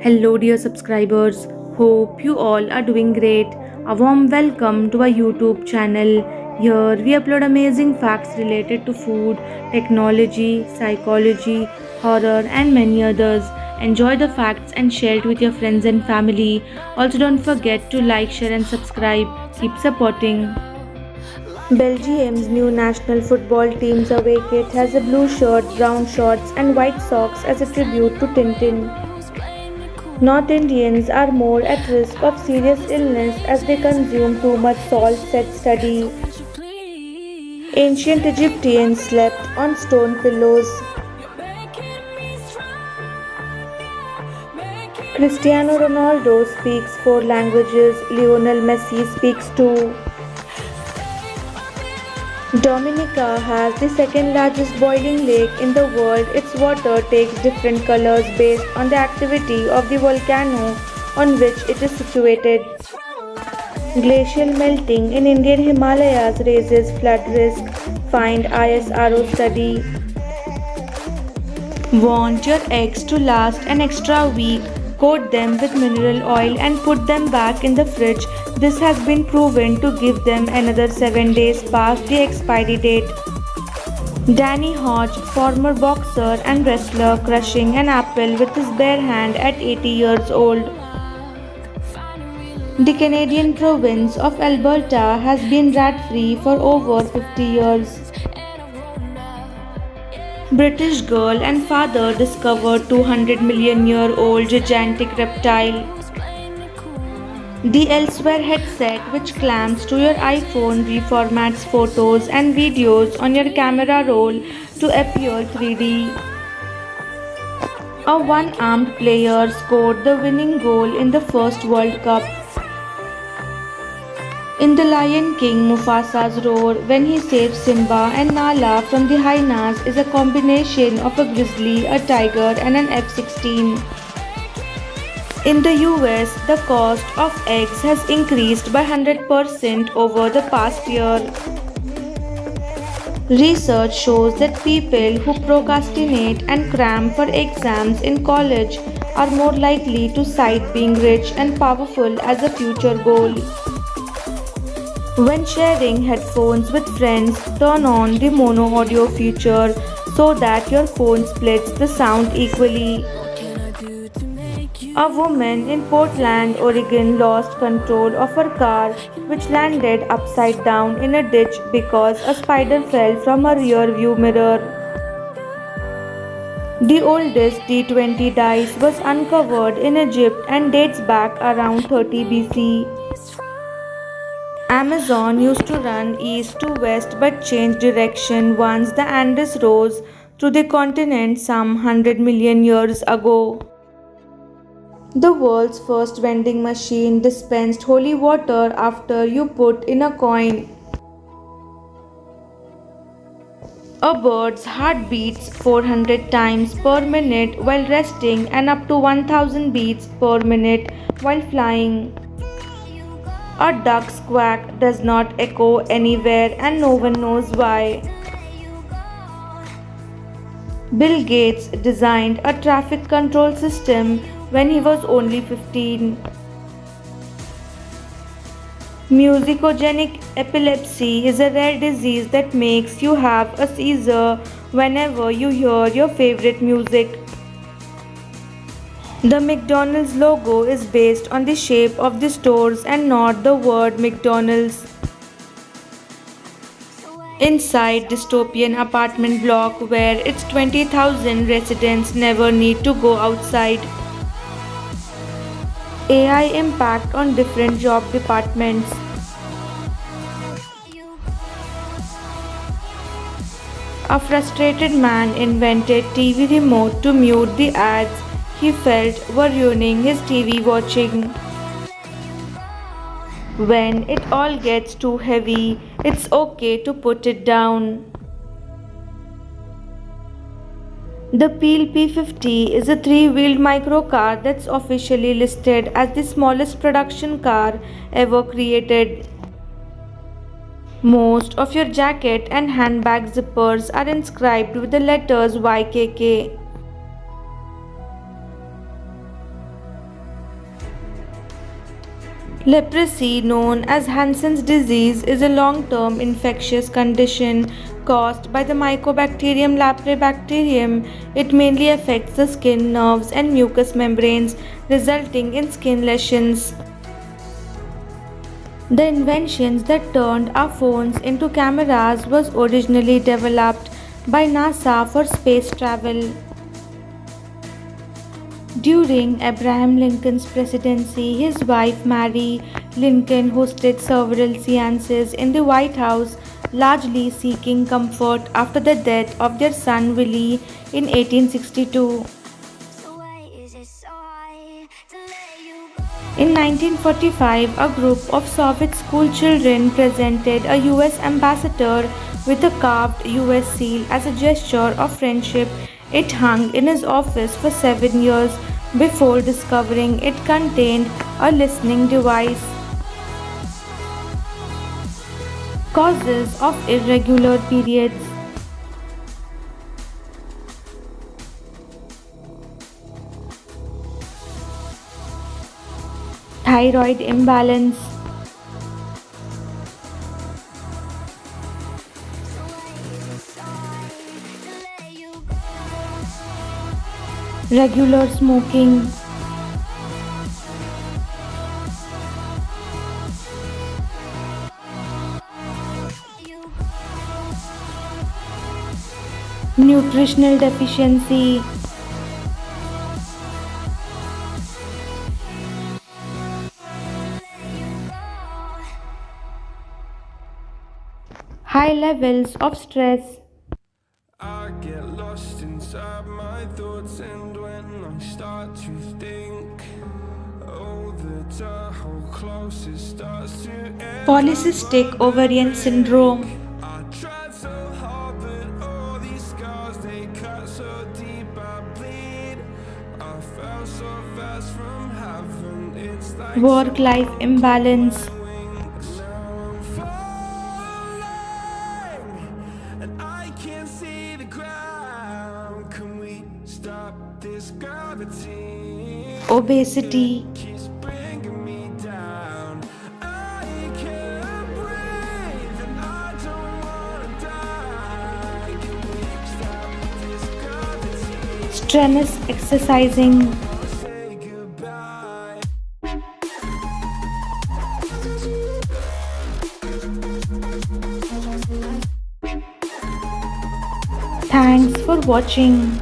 Hello, dear subscribers. Hope you all are doing great. A warm welcome to our YouTube channel. Here we upload amazing facts related to food, technology, psychology, horror, and many others. Enjoy the facts and share it with your friends and family. Also, don't forget to like, share, and subscribe. Keep supporting. Belgium's new national football team's away kit has a blue shirt, brown shorts, and white socks as a tribute to Tintin. North Indians are more at risk of serious illness as they consume too much salt, said study. Ancient Egyptians slept on stone pillows. Cristiano Ronaldo speaks four languages. Lionel Messi speaks two. Dominica has the second largest boiling lake in the world. Its water takes different colors based on the activity of the volcano on which it is situated. Glacial melting in Indian Himalayas raises flood risk, find ISRO study. Want your eggs to last an extra week? Coat them with mineral oil and put them back in the fridge. This has been proven to give them another 7 days past the expiry date. Danny Hodge, former boxer and wrestler, crushing an apple with his bare hand at 80 years old. The Canadian province of Alberta has been rat-free for over 50 years. British girl and father discovered 200 million year old gigantic reptile. The Elsewhere headset, which clamps to your iPhone, reformats photos and videos on your camera roll to appear 3D. A one-armed player scored the winning goal in the first World Cup. In The Lion King, Mufasa's roar when he saves Simba and Nala from the hyenas is a combination of a grizzly, a tiger, and an F-16. In the US, the cost of eggs has increased by 100% over the past year. Research shows that people who procrastinate and cram for exams in college are more likely to cite being rich and powerful as a future goal. When sharing headphones with friends, turn on the mono audio feature so that your phone splits the sound equally. A woman in Portland, Oregon lost control of her car, which landed upside down in a ditch because a spider fell from her rear view mirror. The oldest D20 dice was uncovered in Egypt and dates back around 30 BC. Amazon used to run east to west but changed direction once the Andes rose to the continent some 100 million years ago. The world's first vending machine dispensed holy water after you put in a coin. A bird's heart beats 400 times per minute while resting and up to 1000 beats per minute while flying. A duck's quack does not echo anywhere and no one knows why. Bill Gates designed a traffic control system when he was only 15. Musicogenic epilepsy is a rare disease that makes you have a seizure whenever you hear your favorite music. The McDonald's logo is based on the shape of the stores and not the word McDonald's. Inside dystopian apartment block where its 20,000 residents never need to go outside. AI impact on different job departments. A frustrated man invented TV remote to mute the ads he felt were ruining his TV watching. When it all gets too heavy, it's okay to put it down. The Peel P50 is a three-wheeled microcar that's officially listed as the smallest production car ever created. Most of your jacket and handbag zippers are inscribed with the letters YKK. Leprosy, known as Hansen's disease, is a long term infectious condition caused by the Mycobacterium leprobacterium. It mainly affects the skin, nerves, and mucous membranes, resulting in skin lesions. The inventions that turned our phones into cameras was originally developed by NASA for space travel. During Abraham Lincoln's presidency, his wife Mary Lincoln hosted several seances in the White House, largely seeking comfort after the death of their son Willie in 1862. In 1945, a group of Soviet school children presented a US ambassador with a carved US seal as a gesture of friendship. It hung in his office for 7 years before discovering it contained a listening device. Causes of irregular periods. Thyroid imbalance, regular smoking, nutritional deficiency, high levels of stress. I get lost inside my thoughts, and when I start to think, oh, the how close it starts to end. Polycystic ovarian syndrome, I tried so hard, but all these scars they cut so deep, I bleed. I fell so fast from heaven, it's like work life imbalance, wings. Now I'm falling, and I can't see the ground. Can we stop this gravity? obesity, Keeps bringing me down. I can't breathe, and I don't wanna die. Can we stop this gravity? strenuous exercising, Say goodbye. thanks for watching.